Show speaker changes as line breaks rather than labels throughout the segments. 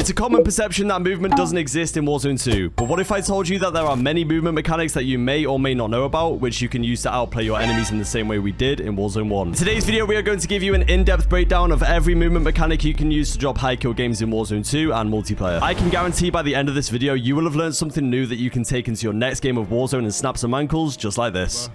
It's a common perception that movement doesn't exist in Warzone 2, but what if I told you that there are many movement mechanics that you may or may not know about, which you can use to outplay your enemies in the same way we did in Warzone 1. In today's video, we are going to give you an in-depth breakdown of every movement mechanic you can use to drop high kill games in Warzone 2 and multiplayer. I can guarantee by the end of this video, you will have learned something new that you can take into your next game of Warzone and snap some ankles just like this.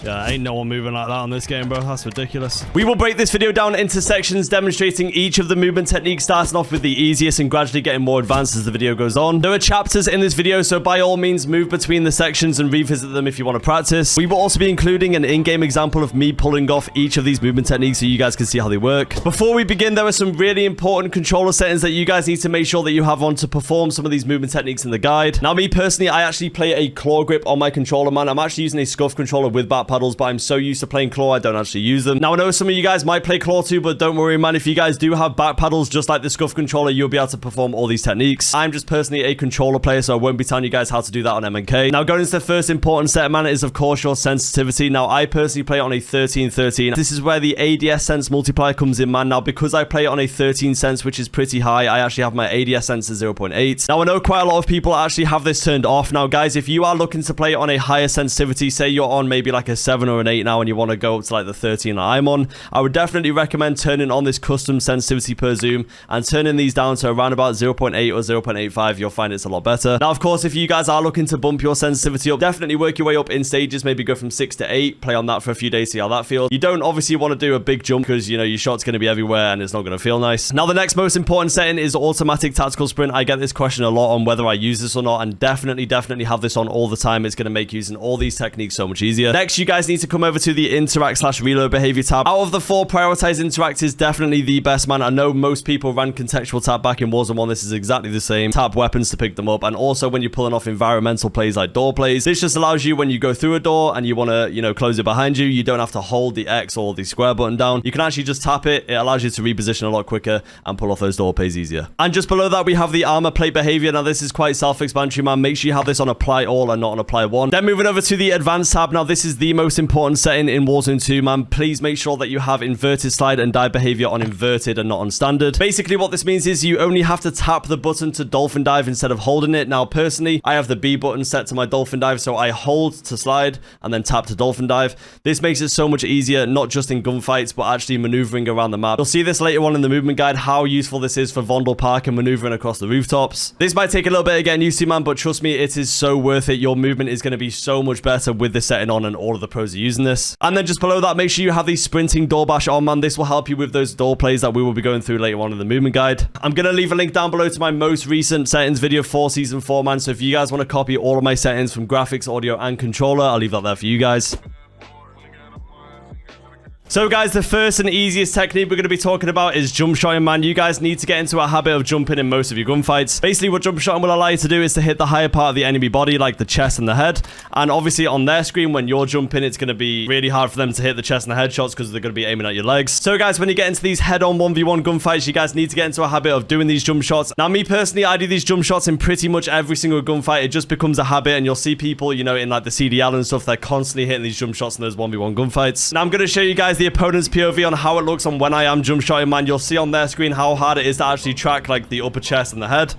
Yeah, ain't no one moving like that on this game, bro. That's ridiculous. We will break this video down into sections demonstrating each of the movement techniques, starting off with the easiest and gradually getting more advanced as the video goes on. There are chapters in this video, so by all means, move between the sections and revisit them if you want to practice. We will also be including an in-game example of me pulling off each of these movement techniques so you guys can see how they work. Before we begin, there are some really important controller settings that you guys need to make sure that you have on to perform some of these movement techniques in the guide. Now, me personally, I actually play a claw grip on my controller, man. I'm actually using a scuff controller with back paddles, but I'm so used to playing claw, I don't actually use them. Now, I know some of you guys might play claw too, but don't worry, man. If you guys do have back paddles, just like the scuff controller, you'll be able to perform all these techniques. I'm just personally a controller player, so I won't be telling you guys how to do that on MNK. Now, going into the first important set, man, is of course your sensitivity. Now, I personally play it on a 1313. This is where the ADS sense multiplier comes in, man. Now, because I play it on a 13 sense, which is pretty high, I actually have my ADS sense at 0.8. Now, I know quite a lot of people actually have this turned off. Now, guys, if you are looking to play it on a higher sensitivity, say you're on maybe like a 7 or an 8 now and you want to go up to like the 13 that I'm on, I would definitely recommend turning on this custom sensitivity per zoom and turning these down to around about 0.8 or 0.85. You'll find it's a lot better. Now, of course, if you guys are looking to bump your sensitivity up, definitely work your way up in stages. Maybe go from 6 to 8, play on that for a few days, see how that feels. You don't obviously want to do a big jump because, you know, your shot's going to be everywhere and it's not going to feel nice. Now, the next most important setting is automatic tactical sprint. I get this question a lot on whether I use this or not, and definitely have this on all the time. It's going to make using all these techniques so much easier. Next, you guys need to come over to the interact/reload behavior tab. Out of the 4, prioritize interact is definitely the best, man. I know most people ran contextual tap back in Warzone 1. This is exactly the same. Tap weapons to pick them up, and also when you're pulling off environmental plays like door plays, this just allows you, when you go through a door and you want to, you know, close it behind you, you don't have to hold the X or the square button down. You can actually just tap it. It allows you to reposition a lot quicker and pull off those door plays easier. And just below that, we have the armor plate behavior. Now, this is quite self-explanatory, man. Make sure you have this on apply all and not on apply one. Then moving over to the advanced tab. Now, this is the most important setting in Warzone 2, man. Please make sure that you have inverted slide and dive behavior on inverted and not on standard. Basically, what this means is you only have to tap the button to dolphin dive instead of holding it. Now, personally, I have the B button set to my dolphin dive, so I hold to slide and then tap to dolphin dive. This makes it so much easier, not just in gunfights, but actually maneuvering around the map. You'll see this later on in the movement guide, how useful this is for Vondel Park and maneuvering across the rooftops. This might take a little bit of getting used to, man, but trust me, it is so worth it. Your movement is going to be so much better with this setting on, and all of the pros are using this. And then just below that, make sure you have the sprinting door bash on, man. This will help you with those door plays that we will be going through later on in the movement guide. I'm going to leave a link down below to my most recent settings video for Season 4, man. So if you guys want to copy all of my settings from graphics, audio, and controller, I'll leave that there for you guys. So guys, the first and easiest technique we're going to be talking about is jump shotting, man. You guys need to get into a habit of jumping in most of your gunfights. Basically, what jump shotting will allow you to do is to hit the higher part of the enemy body, like the chest and the head. And obviously on their screen, when you're jumping, it's going to be really hard for them to hit the chest and the head shots because they're going to be aiming at your legs. So guys, when you get into these head-on 1v1 gunfights, you guys need to get into a habit of doing these jump shots. Now, me personally, I do these jump shots in pretty much every single gunfight. It just becomes a habit, and you'll see people, you know, in like the CDL and stuff, they're constantly hitting these jump shots in those 1v1 gunfights. Now, I'm going to show you guys the opponent's POV on how it looks on when I am jump shotting, man. You'll see on their screen how hard it is to actually track like the upper chest and the head.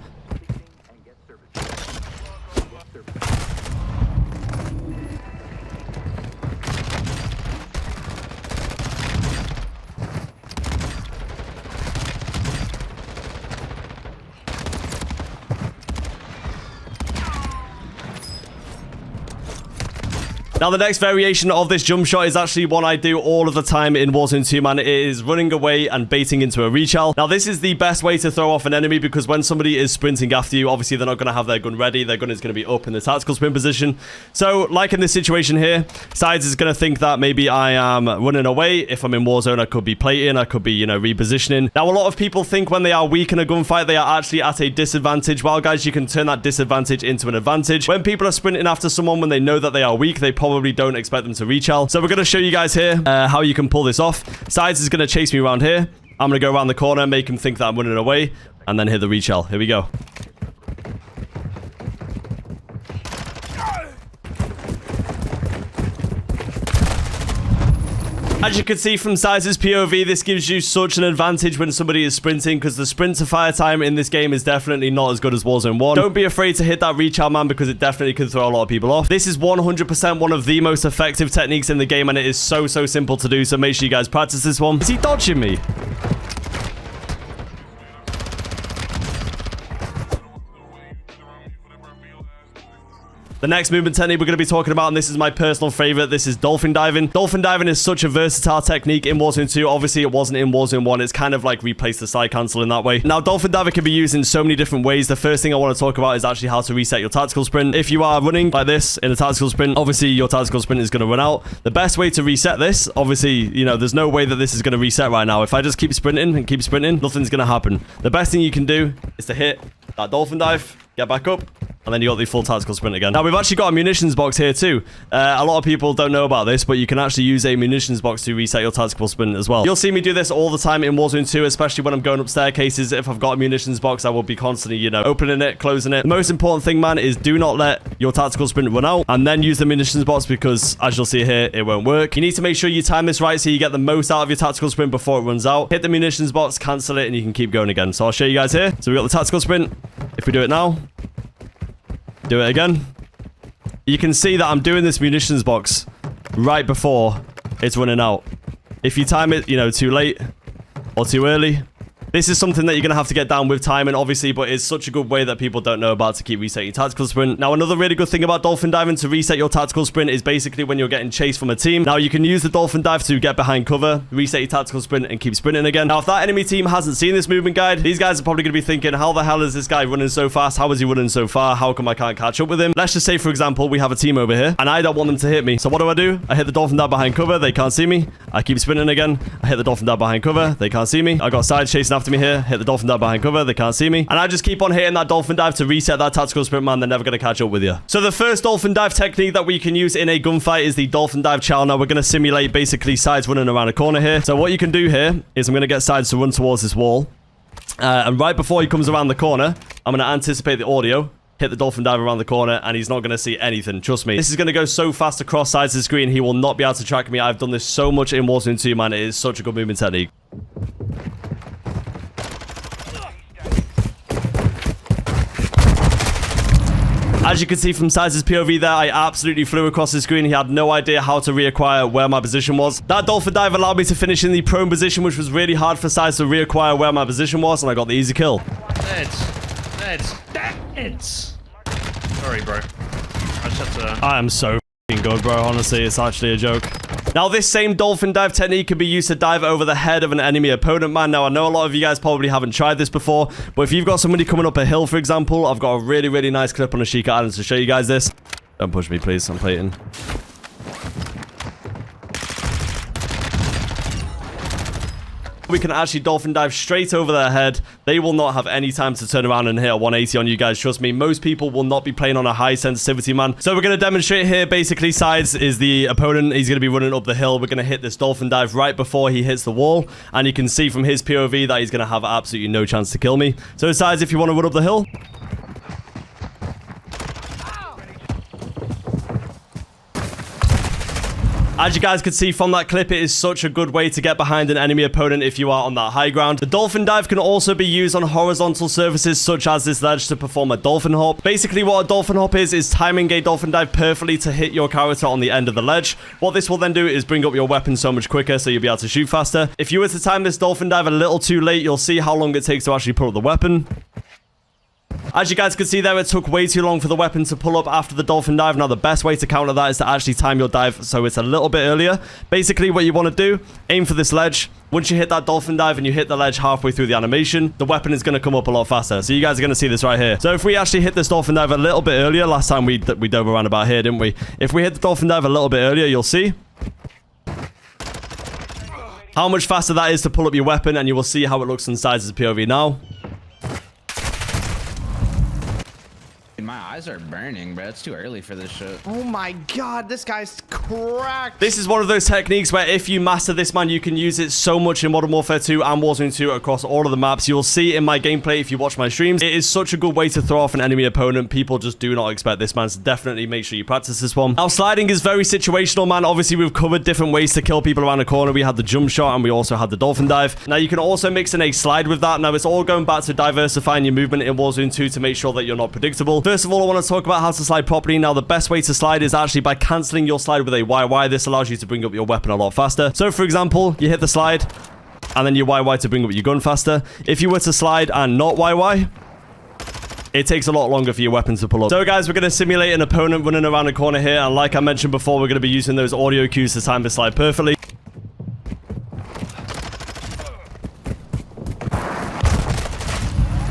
Now, the next variation of this jump shot is actually one I do all of the time in Warzone 2, man. It is running away and baiting into a rechal. Now, this is the best way to throw off an enemy because when somebody is sprinting after you, obviously they're not going to have their gun ready. Their gun is going to be up in the tactical sprint position. So, like in this situation here, Sides is going to think that maybe I am running away. If I'm in Warzone, I could be plating. I could be, you know, repositioning. Now, a lot of people think when they are weak in a gunfight, they are actually at a disadvantage. Well, guys, you can turn that disadvantage into an advantage. When people are sprinting after someone when they know that they are weak, they probably don't expect them to rechal. So we're going to show you guys here how you can pull this off. Sides is going to chase me around here. I'm going to go around the corner, make him think that I'm running away, and then hit the rechal. Here we go. As you can see from Size's POV, this gives you such an advantage when somebody is sprinting, because the sprint to fire time in this game is definitely not as good as Warzone 1. Don't be afraid to hit that reach out, man, because it definitely can throw a lot of people off. This is 100% one of the most effective techniques in the game, and it is so simple to do, so make sure you guys practice this one. Is he dodging me? The next movement technique we're going to be talking about, and this is my personal favorite, this is dolphin diving. Dolphin diving is such a versatile technique in Warzone 2. Obviously, it wasn't in Warzone 1. It's kind of like replaced the side cancel in that way. Now, dolphin diving can be used in so many different ways. The first thing I want to talk about is actually how to reset your tactical sprint. If you are running like this in a tactical sprint, obviously your tactical sprint is going to run out. The best way to reset this, obviously, you know, there's no way that this is going to reset right now. If I just keep sprinting and keep sprinting, nothing's going to happen. The best thing you can do is to hit that dolphin dive, get back up, and then you got the full tactical sprint again. Now, we've actually got a munitions box here too. A lot of people don't know about this, but you can actually use a munitions box to reset your tactical sprint as well. You'll see me do this all the time in Warzone 2, especially when I'm going up staircases. If I've got a munitions box, I will be constantly, you know, opening it, closing it. The most important thing, man, is do not let your tactical sprint run out, and then use the munitions box, because as you'll see here, it won't work. You need to make sure you time this right so you get the most out of your tactical sprint before it runs out. Hit the munitions box, cancel it, and you can keep going again. So I'll show you guys here. So we've got the tactical sprint. If we do it now, do it again, you can see that I'm doing this munitions box right before it's running out. If you time it, you know, too late or too early, this is something that you're going to have to get down with timing, obviously, but it's such a good way that people don't know about to keep resetting your tactical sprint. Now, another really good thing about dolphin diving to reset your tactical sprint is basically when you're getting chased from a team. Now, you can use the dolphin dive to get behind cover, reset your tactical sprint, and keep sprinting again. Now, if that enemy team hasn't seen this movement guide, these guys are probably going to be thinking, how the hell is this guy running so fast? How is he running so far? How come I can't catch up with him? Let's just say, for example, we have a team over here, and I don't want them to hit me. So what do? I hit the dolphin dive behind cover. They can't see me. I keep sprinting again. I hit the dolphin dive behind cover. They can't see me. I got sides chasing after me here. Hit the dolphin dive behind cover. They can't see me. And I just keep on hitting that dolphin dive to reset that tactical sprint, man. They're never going to catch up with you. So the first dolphin dive technique that we can use in a gunfight is the dolphin dive chow. Now, we're going to simulate basically sides running around a corner here. So what you can do here is I'm going to get sides to run towards this wall. And right before he comes around the corner, I'm going to anticipate the audio, hit the dolphin dive around the corner, and he's not going to see anything. Trust me. This is going to go so fast across sides of the screen, he will not be able to track me. I've done this so much in Warzone 2, man. It is such a good movement technique. As you can see from Size's POV there, I absolutely flew across the screen. He had no idea how to reacquire where my position was. That dolphin dive allowed me to finish in the prone position, which was really hard for Size to reacquire where my position was, and I got the easy kill.
That's sorry, bro. I just have to...
I am so f***ing good, bro. Honestly, it's actually a joke. Now, this same dolphin dive technique can be used to dive over the head of an enemy opponent, man. Now, I know a lot of you guys probably haven't tried this before, but if you've got somebody coming up a hill, for example, I've got a really nice clip on Ashika Island to show you guys this. Don't push me, please. I'm plating. We can actually dolphin dive straight over their head. They will not have any time to turn around and hit a 180 on you guys. Trust me, most people will not be playing on a high sensitivity, man. So we're going to demonstrate here. Basically, Sides is the opponent. He's going to be running up the hill. We're going to hit this dolphin dive right before he hits the wall. And you can see from his POV that he's going to have absolutely no chance to kill me. So Sides, if you want to run up the hill. As you guys can see from that clip, it is such a good way to get behind an enemy opponent if you are on that high ground. The dolphin dive can also be used on horizontal surfaces such as this ledge to perform a dolphin hop. Basically, what a dolphin hop is timing a dolphin dive perfectly to hit your character on the end of the ledge. What this will then do is bring up your weapon so much quicker, so you'll be able to shoot faster. If you were to time this dolphin dive a little too late, you'll see how long it takes to actually pull up the weapon. As you guys can see there, it took way too long for the weapon to pull up after the dolphin dive. Now, the best way to counter that is to actually time your dive so it's a little bit earlier. Basically, what you want to do, aim for this ledge. Once you hit that dolphin dive and you hit the ledge halfway through the animation, the weapon is going to come up a lot faster. So you guys are going to see this right here. So if we actually hit this dolphin dive a little bit earlier, last time we dove around about here, didn't we? If we hit the dolphin dive a little bit earlier, you'll see how much faster that is to pull up your weapon, and you will see how it looks inside as a POV now.
In my eyes, guys are burning, bro. It's too early for this shit.
Oh my god, this guy's cracked.
This is one of those techniques where if you master this, man, you can use it so much in Modern Warfare 2 and Warzone 2 across all of the maps. You'll see in my gameplay if you watch my streams. It is such a good way to throw off an enemy opponent. People just do not expect this, man. So definitely make sure you practice this one. Now, sliding is very situational, man. Obviously, we've covered different ways to kill people around the corner. We had the jump shot and we also had the dolphin dive. Now, you can also mix in a slide with that. Now, it's all going back to diversifying your movement in Warzone 2 to make sure that you're not predictable. First of all, I want to talk about how to slide properly. Now, the best way to slide is actually by cancelling your slide with a YY. This allows you to bring up your weapon a lot faster. So, for example, you hit the slide and then you YY to bring up your gun faster. If you were to slide and not YY, it takes a lot longer for your weapon to pull up. So, guys, we're going to simulate an opponent running around the corner here. And like I mentioned before, we're going to be using those audio cues to time the slide perfectly.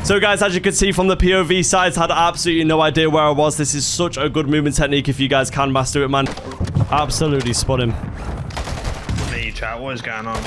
So, guys, as you can see from the POV sides, had absolutely no idea where I was. This is such a good movement technique if you guys can master it, man. Absolutely spot him.
Me, chat, what is going on?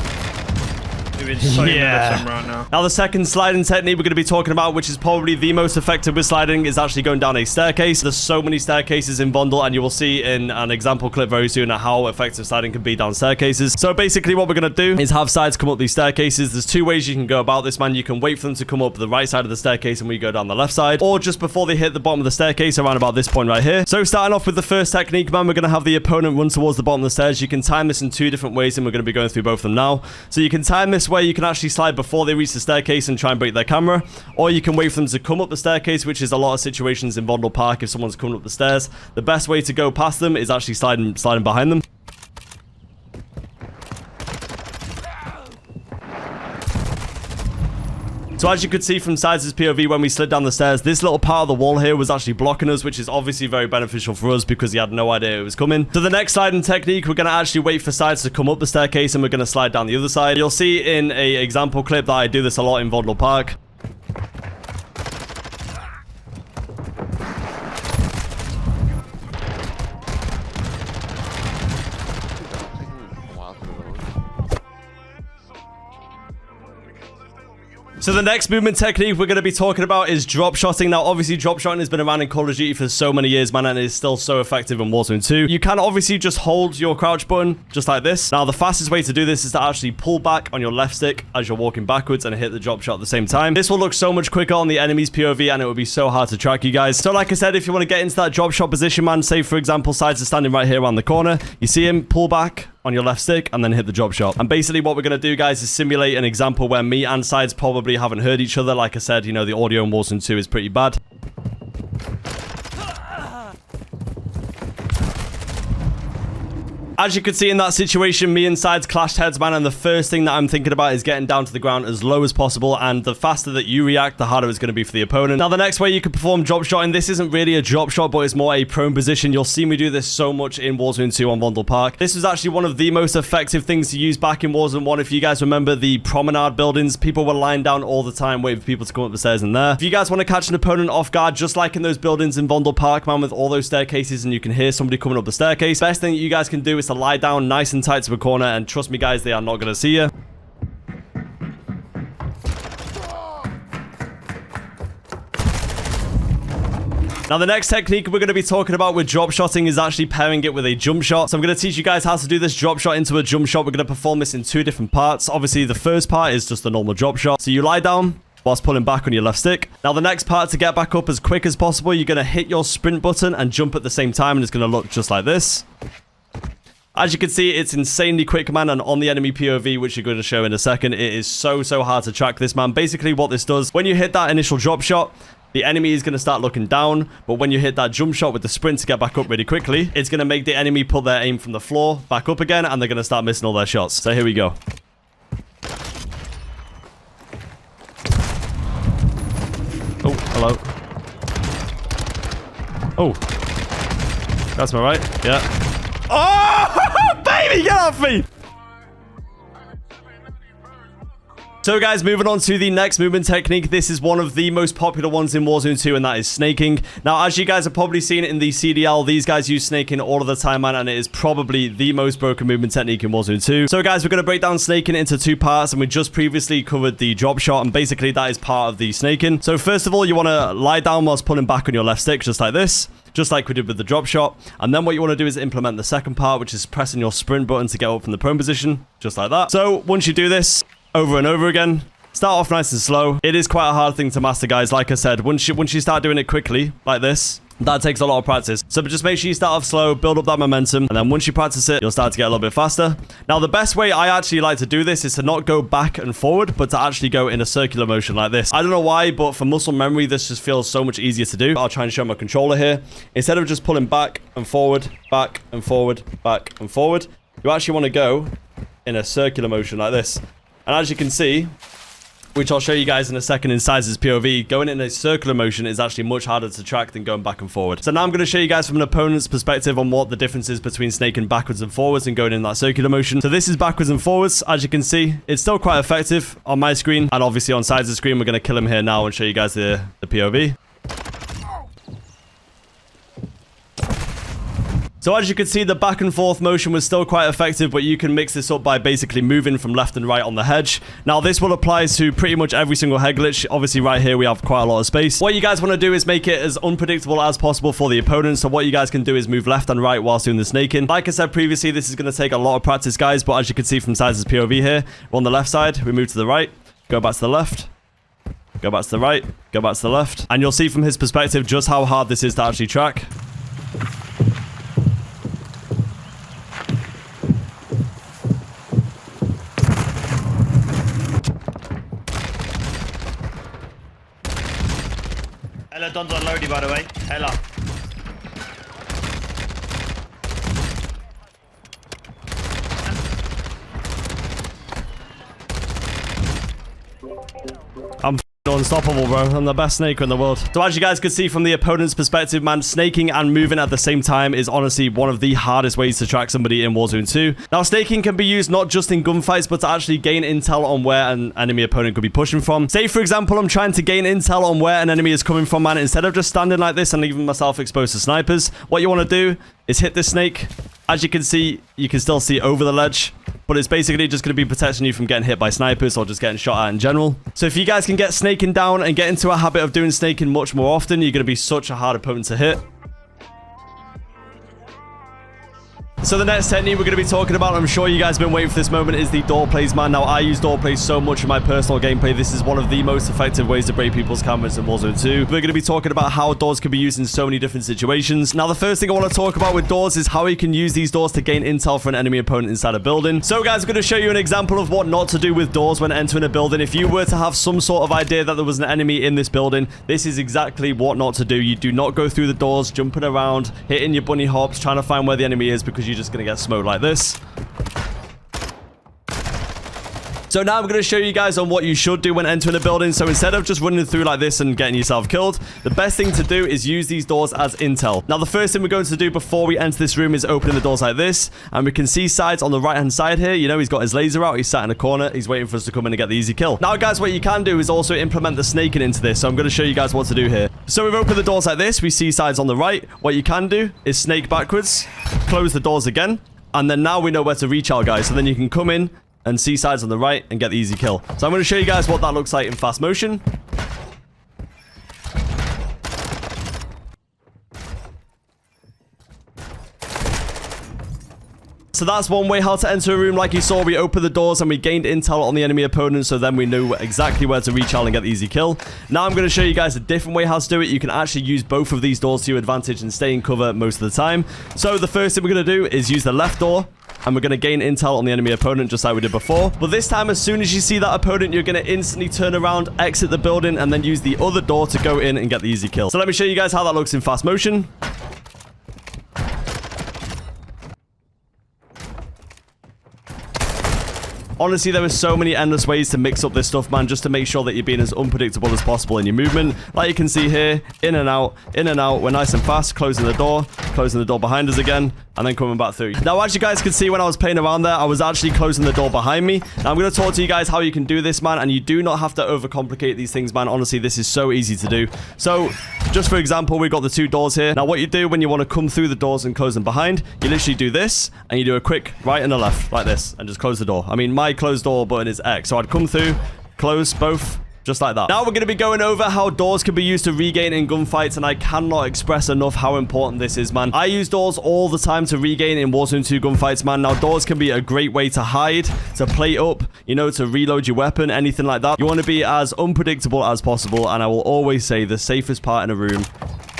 Doing so yeah. Right now.
Now, the second sliding technique we're going to be talking about, which is probably the most effective with sliding, is actually going down a staircase. There's so many staircases in Bundle, and you will see in an example clip very soon how effective sliding can be down staircases. So basically what we're going to do is have sides come up these staircases. There's two ways you can go about this, man. You can wait for them to come up the right side of the staircase and we go down the left side, or just before they hit the bottom of the staircase around about this point right here. So starting off with the first technique, man, we're going to have the opponent run towards the bottom of the stairs. You can time this in two different ways, and we're going to be going through both of them now. So you can time this where you can actually slide before they reach the staircase and try and break their camera, or you can wait for them to come up the staircase, which is a lot of situations in Vondel Park if someone's coming up the stairs. The best way to go past them is actually sliding behind them. So as you could see from Sides' POV when we slid down the stairs, this little part of the wall here was actually blocking us, which is obviously very beneficial for us because he had no idea it was coming. So the next sliding technique, we're going to actually wait for Sides to come up the staircase and we're going to slide down the other side. You'll see in a example clip that I do this a lot in Vondel Park. So the next movement technique we're going to be talking about is drop shotting. Now, obviously, drop shotting has been around in Call of Duty for so many years, man, and it is still so effective in Warzone 2. You can obviously just hold your crouch button just like this. Now, the fastest way to do this is to actually pull back on your left stick as you're walking backwards and hit the drop shot at the same time. This will look so much quicker on the enemy's POV, and it will be so hard to track you guys. So like I said, if you want to get into that drop shot position, man, say, for example, Sides are standing right here around the corner. You see him, pull back on your left stick and then hit the drop shot. And basically what we're going to do, guys, is simulate an example where me and Sides probably haven't heard each other. Like I said, you know, the audio in Warzone 2 is pretty bad. As you can see in that situation, me and Sides clashed heads, man, and the first thing that I'm thinking about is getting down to the ground as low as possible, and the faster that you react, the harder it's going to be for the opponent. Now, the next way you can perform drop shot, and this isn't really a drop shot, but it's more a prone position. You'll see me do this so much in Warzone 2 on Vondel Park. This was actually one of the most effective things to use back in Warzone 1. If you guys remember the promenade buildings, people were lying down all the time waiting for people to come up the stairs in there. If you guys want to catch an opponent off guard, just like in those buildings in Vondel Park, man, with all those staircases and you can hear somebody coming up the staircase, best thing that you guys can do is to lie down nice and tight to a corner, and trust me, guys, they are not going to see you. Now, the next technique we're going to be talking about with drop shotting is actually pairing it with a jump shot. So I'm going to teach you guys how to do this drop shot into a jump shot. We're going to perform this in two different parts. Obviously, the first part is just the normal drop shot. So you lie down whilst pulling back on your left stick. Now, the next part, to get back up as quick as possible, you're going to hit your sprint button and jump at the same time, and it's going to look just like this. As you can see, it's insanely quick, man, and on the enemy POV, which you're going to show in a second, it is so hard to track this, man. Basically, what this does, when you hit that initial drop shot, the enemy is going to start looking down, but when you hit that jump shot with the sprint to get back up really quickly, it's going to make the enemy pull their aim from the floor back up again, and they're going to start missing all their shots. So here we go. Oh, hello. Oh. That's my right. Yeah. Oh, baby, get off me! So guys, moving on to the next movement technique. This is one of the most popular ones in Warzone 2, and that is snaking. Now, as you guys have probably seen in the CDL, these guys use snaking all of the time, man, and it is probably the most broken movement technique in Warzone 2. So guys, we're going to break down snaking into two parts, and we just previously covered the drop shot, and basically that is part of the snaking. So first of all, you want to lie down whilst pulling back on your left stick, just like this. Just like we did with the drop shot. And then what you want to do is implement the second part, which is pressing your sprint button to get up from the prone position, just like that. So once you do this over and over again, start off nice and slow. It is quite a hard thing to master, guys. Like I said, once you start doing it quickly, like this, that takes a lot of practice. So just make sure you start off slow, build up that momentum, and then once you practice it, you'll start to get a little bit faster. Now, the best way I actually like to do this is to not go back and forward, but to actually go in a circular motion like this. I don't know why, but for muscle memory, this just feels so much easier to do. I'll try and show my controller here. Instead of just pulling back and forward, back and forward, back and forward, you actually want to go in a circular motion like this. And as you can see, which I'll show you guys in a second in Sizes POV, going in a circular motion is actually much harder to track than going back and forward. So now I'm going to show you guys from an opponent's perspective on what the difference is between snaking backwards and forwards and going in that circular motion. So this is backwards and forwards. As you can see, it's still quite effective on my screen, and obviously on Sizes' screen. We're going to kill him here now and show you guys the POV. So as you can see, the back and forth motion was still quite effective, but you can mix this up by basically moving from left and right on the hedge. Now, this will apply to pretty much every single head glitch. Obviously, right here, we have quite a lot of space. What you guys want to do is make it as unpredictable as possible for the opponent. So what you guys can do is move left and right whilst doing the snaking. Like I said previously, this is going to take a lot of practice, guys, but as you can see from Sizes POV here, we're on the left side, we move to the right, go back to the left, go back to the right, go back to the left, and you'll see from his perspective just how hard this is to actually track.
Ella Don's on loady, by the way. Ella.
I'm unstoppable, bro. I'm the best snaker in the world. So as you guys can see from the opponent's perspective, man, snaking and moving at the same time is honestly one of the hardest ways to track somebody in Warzone 2. Now, snaking can be used not just in gunfights, but to actually gain intel on where an enemy opponent could be pushing from. Say, for example, I'm trying to gain intel on where an enemy is coming from, man. Instead of just standing like this and leaving myself exposed to snipers, what you want to do is hit this snake. As you can see, you can still see over the ledge, but it's basically just going to be protecting you from getting hit by snipers or just getting shot at in general. So if you guys can get snaking down and get into a habit of doing snaking much more often, you're going to be such a hard opponent to hit. So the next technique we're going to be talking about, I'm sure you guys have been waiting for this moment, is the Doorplays, man. Now, I use Doorplays so much in my personal gameplay. This is one of the most effective ways to break people's cameras in Warzone 2. We're going to be talking about how doors can be used in so many different situations. Now, the first thing I want to talk about with doors is how you can use these doors to gain intel for an enemy opponent inside a building. So, guys, I'm going to show you an example of what not to do with doors when entering a building. If you were to have some sort of idea that there was an enemy in this building, this is exactly what not to do. You do not go through the doors, jumping around, hitting your bunny hops, trying to find where the enemy is, because you're just going to get smoked like this. So now I'm going to show you guys on what you should do when entering a building. So instead of just running through like this and getting yourself killed, the best thing to do is use these doors as intel. Now, the first thing we're going to do before we enter this room is opening the doors like this. And we can see sides on the right-hand side here. You know, he's got his laser out. He's sat in a corner. He's waiting for us to come in and get the easy kill. Now, guys, what you can do is also implement the snaking into this. So I'm going to show you guys what to do here. So we've opened the doors like this. We see sides on the right. What you can do is snake backwards, close the doors again. And then now we know where to reach our guys. So then you can come in and see sides on the right and get the easy kill. So I'm going to show you guys what that looks like in fast motion. So that's one way how to enter a room. Like you saw, we opened the doors and we gained intel on the enemy opponent, so then we knew exactly where to reach out and get the easy kill. Now I'm going to show you guys a different way how to do it. You can actually use both of these doors to your advantage and stay in cover most of the time. So the first thing we're going to do is use the left door, and we're going to gain intel on the enemy opponent just like we did before. But this time, as soon as you see that opponent, you're going to instantly turn around, exit the building, and then use the other door to go in and get the easy kill. So let me show you guys how that looks in fast motion. Honestly, there are so many endless ways to mix up this stuff, man, just to make sure that you're being as unpredictable as possible in your movement. Like you can see here, in and out, in and out. We're nice and fast, closing the door behind us again, and then coming back through. Now, as you guys can see when I was playing around there, I was actually closing the door behind me. Now, I'm going to talk to you guys how you can do this, man, and you do not have to overcomplicate these things, man. Honestly, this is so easy to do. So, just for example, we've got the 2 doors here. Now, what you do when you want to come through the doors and close them behind, you literally do this, and you do a quick right and a left, like this, and just close the door. I mean, my closed door button is X, so I'd come through, close both, just like that. Now we're going to be going over how doors can be used to regain in gunfights, and I cannot express enough how important this is, man. I use doors all the time to regain in Warzone 2 gunfights, man. Now doors can be a great way to hide, to plate up, you know, to reload your weapon, anything like that. You want to be as unpredictable as possible, and I will always say the safest part in a room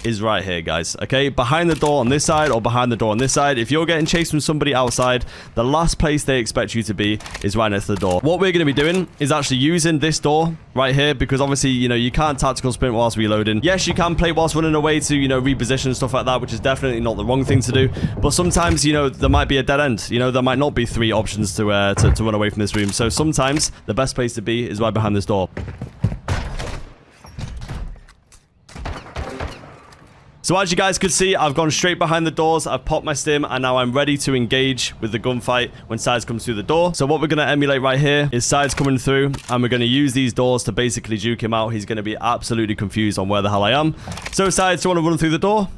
is right here, guys. Okay, behind the door on this side or behind the door on this side. If you're getting chased from somebody outside, the last place they expect you to be is right next to the door. What we're going to be doing is actually using this door right here, because obviously, you know, you can't tactical sprint whilst reloading. Yes, you can play whilst running away to, you know, reposition and stuff like that, which is definitely not the wrong thing to do. But sometimes, you know, there might be a dead end. You know, there might not be 3 options to run away from this room. So sometimes the best place to be is right behind this door. So as you guys could see, I've gone straight behind the doors, I've popped my stim, and now I'm ready to engage with the gunfight when Sides comes through the door. So what we're going to emulate right here is Sides coming through, and we're going to use these doors to basically juke him out. He's going to be absolutely confused on where the hell I am. So Sides, do you want to run through the door?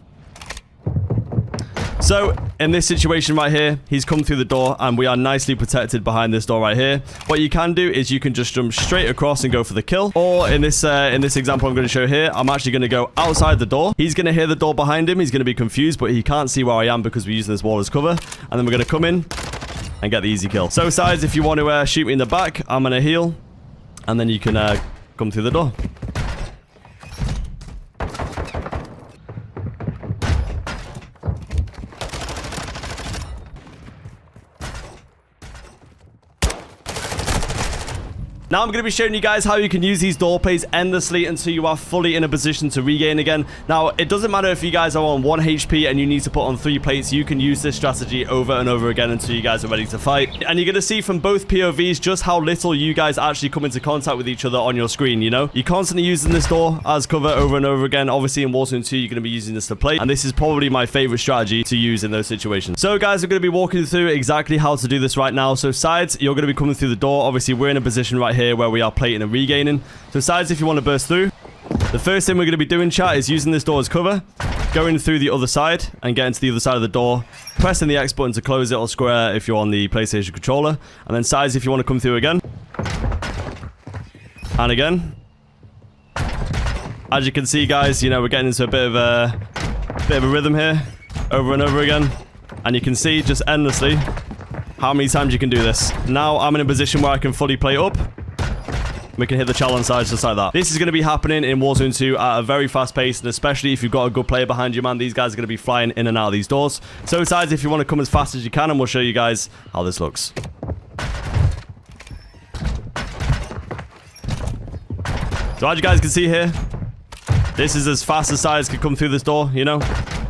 So, in this situation right here, he's come through the door, and we are nicely protected behind this door right here. What you can do is you can just jump straight across and go for the kill. Or in this example I'm going to show here, I'm actually going to go outside the door. He's going to hear the door behind him. He's going to be confused, but he can't see where I am because we're using this wall as cover. And then we're going to come in and get the easy kill. So, Sides, if you want to shoot me in the back, I'm going to heal. And then you can come through the door. Now I'm going to be showing you guys how you can use these door plays endlessly until you are fully in a position to regain again. Now, it doesn't matter if you guys are on 1 HP and you need to put on 3 plates. You can use this strategy over and over again until you guys are ready to fight. And you're going to see from both POVs just how little you guys actually come into contact with each other on your screen, you know? You're constantly using this door as cover over and over again. Obviously, in Warzone 2, you're going to be using this to plate. And this is probably my favorite strategy to use in those situations. So, guys, we're going to be walking through exactly how to do this right now. So, Sides, you're going to be coming through the door. Obviously, we're in a position right here where we are plating and regaining. So Sides, if you want to burst through, the first thing we're going to be doing, chat, is using this door as cover, going through the other side and getting to the other side of the door, pressing the X button to close it, or square if you're on the PlayStation controller, and then Sides, if you want to come through again and again. As you can see, guys, you know, we're getting into a bit of a rhythm here, over and over again, and you can see just endlessly how many times you can do this. Now I'm in a position where I can fully play up. We can hit the challenge sides just like that. This is going to be happening in Warzone 2 at a very fast pace, and especially if you've got a good player behind you, man, these guys are going to be flying in and out of these doors. So Sides, if you want to come as fast as you can, and we'll show you guys how this looks. So as you guys can see here, this is as fast as Sides can come through this door, you know?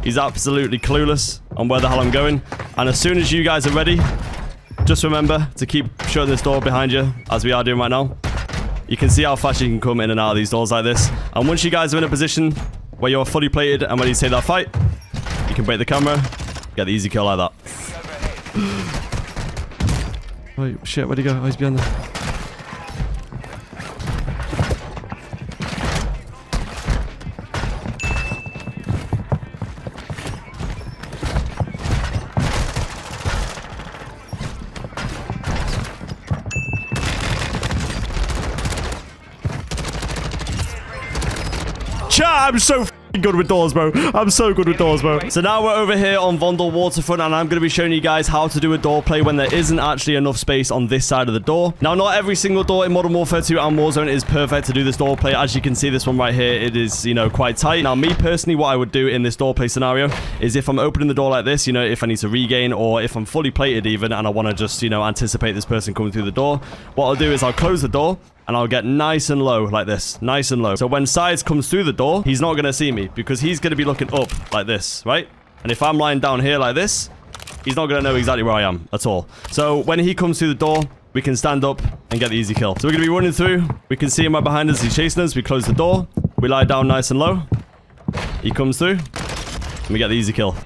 He's absolutely clueless on where the hell I'm going. And as soon as you guys are ready, just remember to keep shutting this door behind you, as we are doing right now. You can see how fast you can come in and out of these doors like this. And once you guys are in a position where you're fully plated and ready to take that fight, you can break the camera, get the easy kill like that. Oh, shit, where'd he go? Oh, he's behind there. I'm so good with doors, bro. I'm so good with doors, bro. So now we're over here on Vondel Waterfront, and I'm going to be showing you guys how to do a door play when there isn't actually enough space on this side of the door. Now, not every single door in Modern Warfare 2 and Warzone is perfect to do this door play. As you can see, this one right here, it is, you know, quite tight. Now, me personally, what I would do in this door play scenario is if I'm opening the door like this, you know, if I need to regain, or if I'm fully plated even, and I want to just, you know, anticipate this person coming through the door, what I'll do is I'll close the door, and I'll get nice and low like this. Nice and low. So when Sides comes through the door, he's not going to see me because he's going to be looking up like this, right? And if I'm lying down here like this, he's not going to know exactly where I am at all. So when he comes through the door, we can stand up and get the easy kill. So we're going to be running through. We can see him right behind us. He's chasing us. We close the door. We lie down nice and low. He comes through. And we get the easy kill.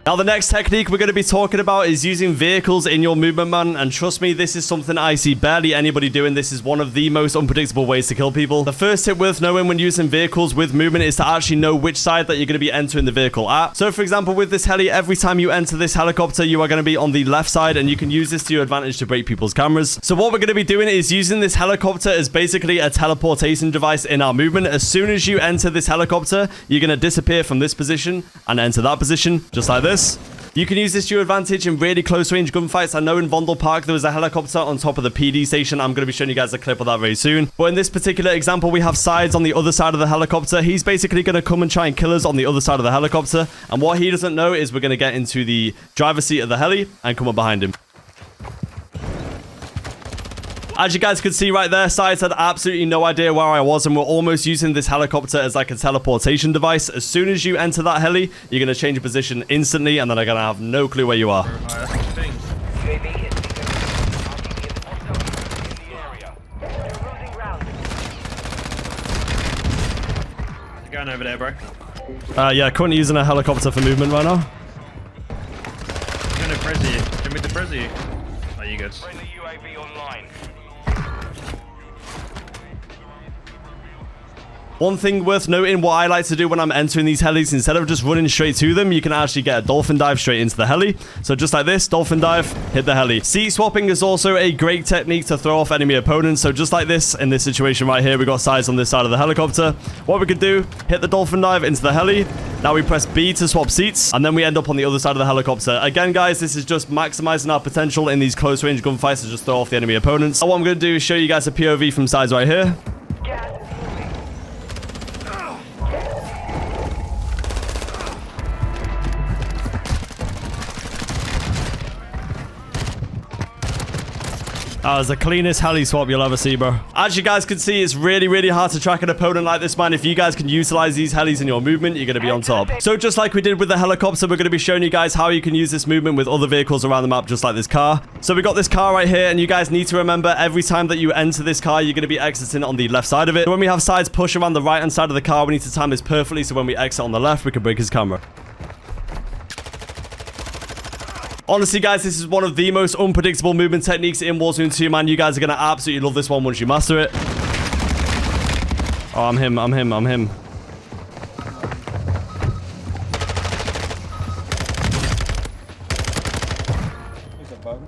Now, the next technique we're going to be talking about is using vehicles in your movement, man. And trust me, this is something I see barely anybody doing. This is one of the most unpredictable ways to kill people. The first tip worth knowing when using vehicles with movement is to actually know which side that you're going to be entering the vehicle at. So, for example, with this heli, every time you enter this helicopter, you are going to be on the left side, and you can use this to your advantage to break people's cameras. So what we're going to be doing is using this helicopter as basically a teleportation device in our movement. As soon as you enter this helicopter, you're going to disappear from this position and enter that position, just like this. You can use this to your advantage in really close range gunfights. I know in Vondel Park there was a helicopter on top of the PD station. I'm going to be showing you guys a clip of that very soon. But in this particular example, we have sides on the other side of the helicopter. He's basically going to come and try and kill us on the other side of the helicopter. And what he doesn't know is we're going to get into the driver's seat of the heli and come up behind him. As you guys could see right there, Sides had absolutely no idea where I was, and we're almost using this helicopter as like a teleportation device. As soon as you enter that heli, you're going to change your position instantly, and then I'm going to have no clue where you are.
Going over there, bro.
Yeah, currently using a helicopter for movement right now.
I'm going to press you. Give me the press you. Oh, you good.
UAV online.
One thing worth noting, what I like to do when I'm entering these helis, instead of just running straight to them, you can actually get a dolphin dive straight into the heli. So just like this, dolphin dive, hit the heli. Seat swapping is also a great technique to throw off enemy opponents. So just like this, in this situation right here, we got Sides on this side of the helicopter. What we could do, hit the dolphin dive into the heli. Now we press B to swap seats, and then we end up on the other side of the helicopter. Again, guys, this is just maximizing our potential in these close range gunfights to just throw off the enemy opponents. So what I'm going to do is show you guys a POV from Sides right here. That was the cleanest heli swap you'll ever see, bro. As you guys can see, it's really, really hard to track an opponent like this, man. If you guys can utilize these helis in your movement, you're going to be on top. So just like we did with the helicopter, we're going to be showing you guys how you can use this movement with other vehicles around the map, just like this car. So we got this car right here, and you guys need to remember every time that you enter this car, you're going to be exiting on the left side of it. So when we have Sides push around the right-hand side of the car, we need to time this perfectly, so when we exit on the left, we can break his camera. Honestly, guys, this is one of the most unpredictable movement techniques in Warzone 2, man. You guys are going to absolutely love this one once you master it. Oh, I'm him.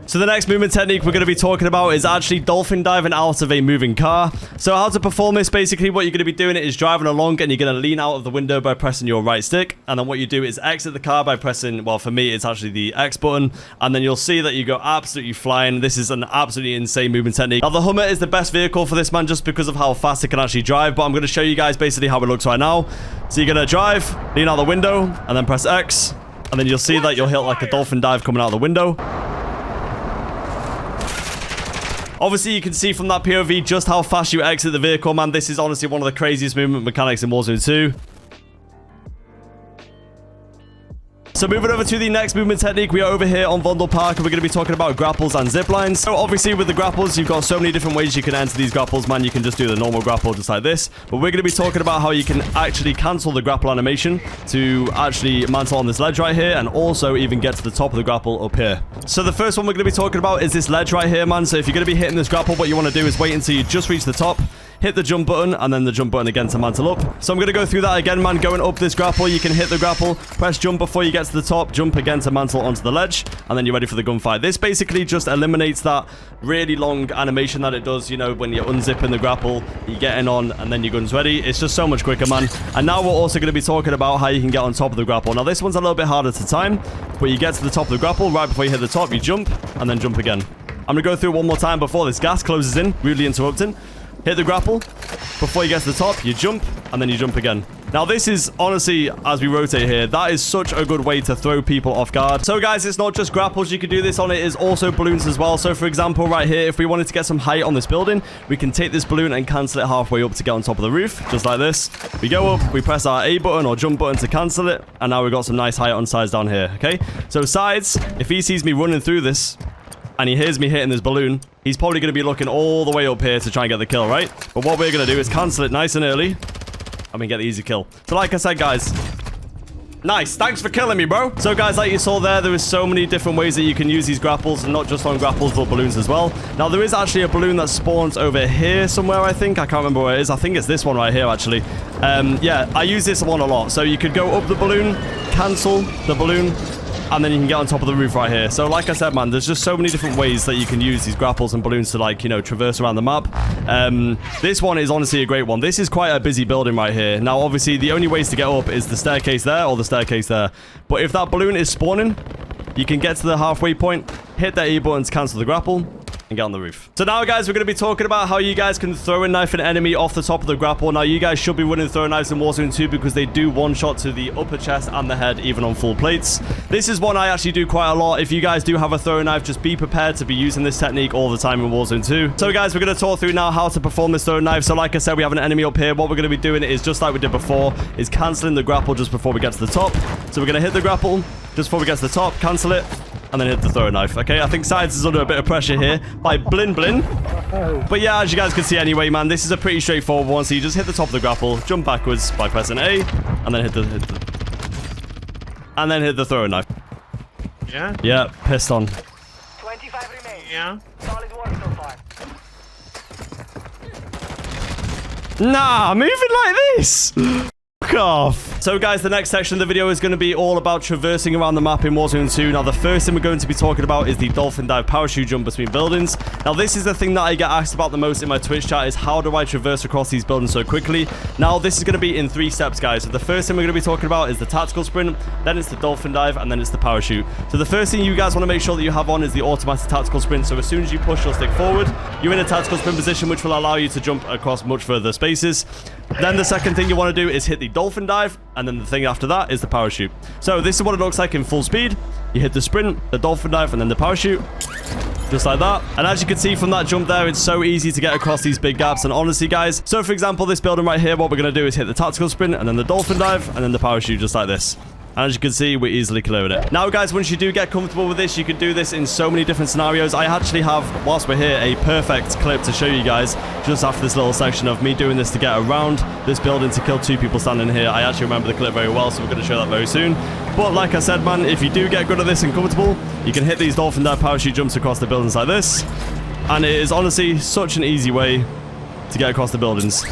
So the next movement technique we're going to be talking about is actually dolphin diving out of a moving car. So how to perform this, basically what you're going to be doing is driving along, and you're going to lean out of the window by pressing your right stick. And then what you do is exit the car by pressing, well, for me, it's actually the X button. And then you'll see that you go absolutely flying. This is an absolutely insane movement technique. Now, the Hummer is the best vehicle for this, man, just because of how fast it can actually drive. But I'm going to show you guys basically how it looks right now. So you're going to drive, lean out the window, and then press X. And then you'll see that you'll hit like a dolphin dive coming out the window. Obviously, you can see from that POV just how fast you exit the vehicle, man. This is honestly one of the craziest movement mechanics in Warzone 2. So moving over to the next movement technique, we are over here on Vondel Park, and we're going to be talking about grapples and zip lines. So obviously with the grapples, you've got so many different ways you can enter these grapples, man. You can just do the normal grapple just like this, but we're going to be talking about how you can actually cancel the grapple animation to actually mantle on this ledge right here, and also even get to the top of the grapple up here. So the first one we're going to be talking about is this ledge right here, man. So if you're going to be hitting this grapple, what you want to do is wait until you just reach the top, hit the jump button, and then the jump button again to mantle up. So I'm going to go through that again, man. Going up this grapple, you can hit the grapple, press jump before you get to the top, jump again to mantle onto the ledge, and then you're ready for the gunfight. This basically just eliminates that really long animation that it does, you know, when you're unzipping the grapple, you're getting on, and then your gun's ready. It's just so much quicker, man. And now we're also going to be talking about how you can get on top of the grapple. Now, this one's a little bit harder to time, but you get to the top of the grapple, right before you hit the top, you jump, and then jump again. I'm going to go through one more time before this gas closes in, rudely interrupting. Hit the grapple. Before you get to the top, you jump, and then you jump again. Now, this is honestly, as we rotate here, that is such a good way to throw people off guard. So, guys, it's not just grapples you can do this on. It is also balloons as well. So, for example, right here, if we wanted to get some height on this building, we can take this balloon and cancel it halfway up to get on top of the roof, just like this. We go up, we press our A button or jump button to cancel it, and now we've got some nice height on sides down here, okay? So, sides, if he sees me running through this, and he hears me hitting this balloon, he's probably going to be looking all the way up here to try and get the kill, right? But what we're going to do is cancel it nice and early, and we get the easy kill. So like I said, guys, nice. Thanks for killing me, bro. So, guys, like you saw there is so many different ways that you can use these grapples, and not just on grapples, but balloons as well. Now, there is actually a balloon that spawns over here somewhere, I think. I can't remember where it is. I think it's this one right here, actually. Yeah, I use this one a lot. So you could go up the balloon, cancel the balloon, and then you can get on top of the roof right here. So like I said, man, there's just so many different ways that you can use these grapples and balloons to, like, you know, traverse around the map. This one is honestly a great one. This is quite a busy building right here. Now, obviously, the only ways to get up is the staircase there or the staircase there. But if that balloon is spawning, you can get to the halfway point, hit that E button to cancel the grapple, and get on the roof. So now, guys, we're going to be talking about how you guys can throw a knife an enemy off the top of the grapple. Now, you guys should be running throw knives in Warzone 2 because they do one shot to the upper chest and the head, even on full plates. This is one I actually do quite a lot. If you guys do have a throw knife, just be prepared to be using this technique all the time in Warzone 2. So, guys, we're going to talk through now how to perform this throw knife. So, like I said, we have an enemy up here. What we're going to be doing is just like we did before, is canceling the grapple just before we get to the top. So, we're going to hit the grapple just before we get to the top, cancel it, and then hit the throw knife. Okay, I think Sides is under a bit of pressure here by Blin Blin. But yeah, as you guys can see anyway, man, this is a pretty straightforward one. So you just hit the top of the grapple, jump backwards by pressing A, and then hit the throw knife.
Yeah?
Yeah, piston.
25 remain.
Yeah.
Solid work so far.
Nah, moving like this. Fuck off. So, guys, the next section of the video is going to be all about traversing around the map in Warzone 2. Now, the first thing we're going to be talking about is the Dolphin Dive parachute jump between buildings. Now, this is the thing that I get asked about the most in my Twitch chat, is how do I traverse across these buildings so quickly? Now, this is going to be in 3 steps, guys. So, the first thing we're going to be talking about is the tactical sprint, then it's the Dolphin Dive, and then it's the parachute. So, the first thing you guys want to make sure that you have on is the automatic tactical sprint. So, as soon as you push your stick forward, you're in a tactical sprint position, which will allow you to jump across much further spaces. Then the second thing you want to do is hit the Dolphin Dive, and then the thing after that is the parachute. So this is what it looks like in full speed. You hit the sprint, the Dolphin Dive, and then the parachute. Just like that. And as you can see from that jump there, it's so easy to get across these big gaps. And honestly, guys, so for example, this building right here, what we're going to do is hit the tactical sprint, and then the Dolphin Dive, and then the parachute, just like this. And as you can see, we easily cleared it. Now, guys, once you do get comfortable with this, you can do this in so many different scenarios. I actually have, whilst we're here, a perfect clip to show you guys just after this little section of me doing this to get around this building to kill 2 people standing here. I actually remember the clip very well, so we're going to show that very soon. But like I said, man, if you do get good at this and comfortable, you can hit these Dolphin Dive parachute jumps across the buildings like this. And it is honestly such an easy way to get across the buildings.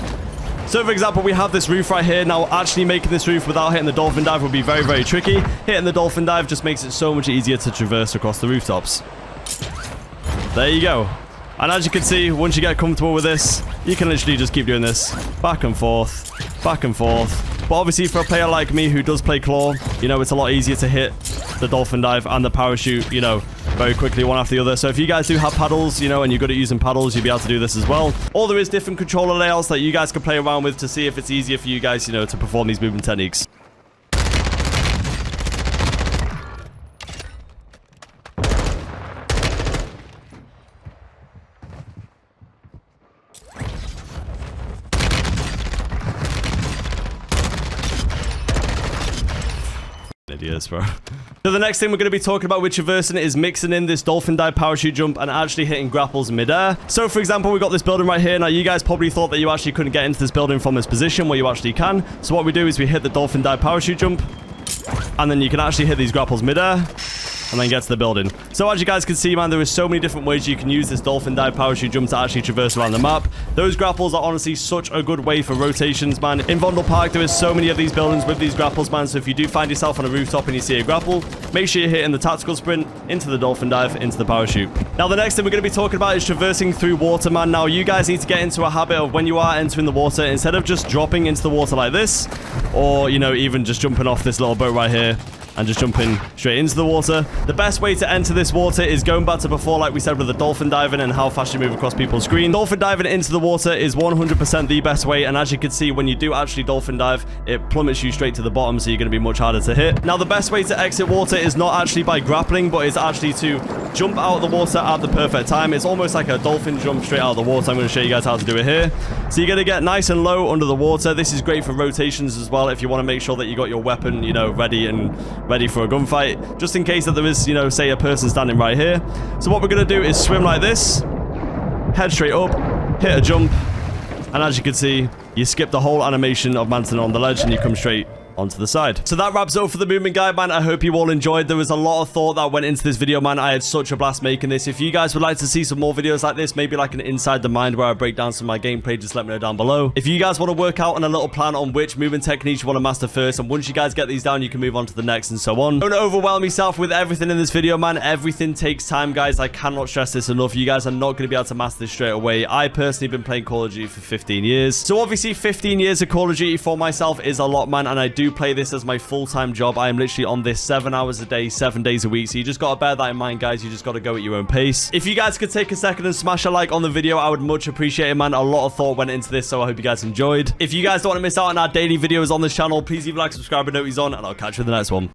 So, for example, we have this roof right here. Now, actually making this roof without hitting the Dolphin Dive would be very, very tricky. Hitting the Dolphin Dive just makes it so much easier to traverse across the rooftops. There you go. And as you can see, once you get comfortable with this, you can literally just keep doing this back and forth, back and forth. But obviously, for a player like me who does play Claw, you know, it's a lot easier to hit the Dolphin Dive and the parachute, you know, very quickly one after the other. So if you guys do have paddles, you know, and you're good at using paddles, you'll be able to do this as well. Or there is different controller layouts that you guys can play around with to see if it's easier for you guys, you know, to perform these movement techniques. Idiots, bro. So the next thing we're going to be talking about with traversing is mixing in this Dolphin Dive parachute jump and actually hitting grapples mid-air. So for example, we got this building right here. Now you guys probably thought that you actually couldn't get into this building from this position, where you actually can. So what we do is we hit the Dolphin Dive parachute jump, and then you can actually hit these grapples mid-air and then get to the building. So as you guys can see, man, there is so many different ways you can use this Dolphin Dive parachute jump to actually traverse around the map. Those grapples are honestly such a good way for rotations, man. In Vondel Park, there is so many of these buildings with these grapples, man. So if you do find yourself on a rooftop and you see a grapple, make sure you're hitting the tactical sprint, into the Dolphin Dive, into the parachute. Now, the next thing we're going to be talking about is traversing through water, man. Now, you guys need to get into a habit of when you are entering the water, instead of just dropping into the water like this, or, you know, even just jumping off this little boat right here, and just jumping straight into the water. The best way to enter this water is going back to before, like we said, with the dolphin diving and how fast you move across people's screen. Dolphin diving into the water is 100% the best way, and as you can see, when you do actually dolphin dive, it plummets you straight to the bottom, so you're going to be much harder to hit. Now, the best way to exit water is not actually by grappling, but it's actually to jump out of the water at the perfect time. It's almost like a dolphin jump straight out of the water. I'm going to show you guys how to do it here. So you're going to get nice and low under the water. This is great for rotations as well, if you want to make sure that you got your weapon, you know, ready for a gunfight, just in case that there is, you know, say a person standing right here. So what we're going to do is swim like this, head straight up, hit a jump, and as you can see, you skip the whole animation of Manton on the ledge and you come straight onto the side. So that wraps up for the movement guide, man. I hope you all enjoyed. There was a lot of thought that went into this video, man. I had such a blast making this. If you guys would like to see some more videos like this, maybe like an Inside the Mind where I break down some of my gameplay, just let me know down below. If you guys want to work out on a little plan on which movement techniques you want to master first, and once you guys get these down, you can move on to the next and so on. Don't overwhelm yourself with everything in this video, man. Everything takes time, guys. I cannot stress this enough. You guys are not going to be able to master this straight away. I personally have been playing Call of Duty for 15 years. So obviously 15 years of Call of Duty for myself is a lot, man, and I do play this as my full-time job. I am literally on this 7 hours a day, 7 days a week. So you just got to bear that in mind, guys. You just got to go at your own pace. If you guys could take a second and smash a like on the video, I would much appreciate it, man. A lot of thought went into this, so I hope you guys enjoyed. If you guys don't want to miss out on our daily videos on this channel, please leave a like, subscribe, and notice on, and I'll catch you in the next one.